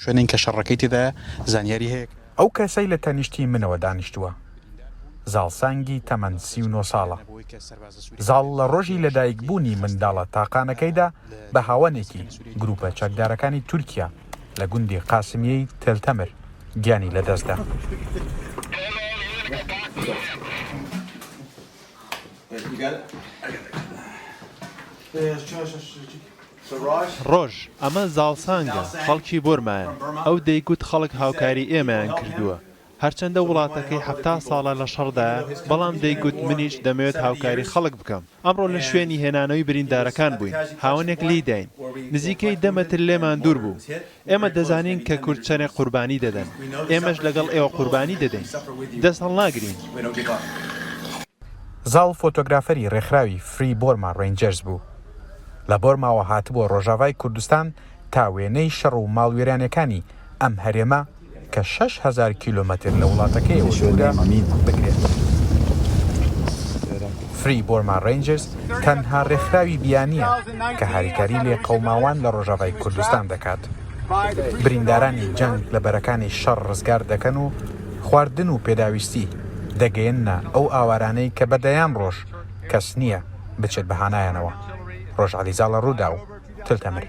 شوێنین کە شەڕەکەی تێدا زانیاری هەیە. ئەو کەسەی لە تەنیشتی منەوە دانیشتووە. زاڵسانگی تەمەند 39 ساڵە. زاڵ لە ڕۆژی لەدایکبوونی منداڵە تاقانەکەیدا بە هاوانێکی گروپە چەکدارەکانی تورکیا لە گوندی قاسمیەی تێلتەمر گیانی لەدەستدا. ڕۆژ ئەمە زاڵسانگە خەڵکی بۆرمایە ئەو دەیگوت خەڵک هاوکاری ئێمەیان کردووە هەرچەندە وڵاتەکەی 70 ساڵە لە شەڕدایە بەڵام دەیگوت منیش دەمەوێت هاوکاری خەڵک بکەم ئەمڕۆ لە شوێنی هێنانەوەی بریندارەکان بووین هاوەنێک لیداین نزیکەی 10 مەتر لێمان دوور بوو ئێمە دەزانین کە کورد چەندێک قوربانی دەدەن ئێمەش لەگەڵ ئێوە قوربانی دەدەین دەست هەڵناگرین. زاڵ فۆتۆگرافەری ڕێکخراوی فری بۆرما ڕێنجەرز بوو. لە بۆرماوە هاتبووە ڕۆژاوای کوردستان تا وێنەی شەڕ و ماڵوێرانەکانی ئەم هەرێمە کە 6,000 کیلۆمەتر لە وڵاتەکەیەوە دوورە بگرێت. فری بۆرما ڕێنجرز تەنها ڕێکخراوی بیانیە کە هاریکاری لێ قەوماوان لە ڕۆژاوای کوردستان دەکات. بریندارانی جەنگ لە بەرەکانی شەڕ ڕزگار دەکەن و خواردن و پێداویستی دەگەیەنە ئەو ئاوارانەی کە بەدەیان ڕۆژ کەس نییە بچێت بەهانایانەوە. ڕۆژ عەلیزاڵە ڕوودا و تێلتەمر.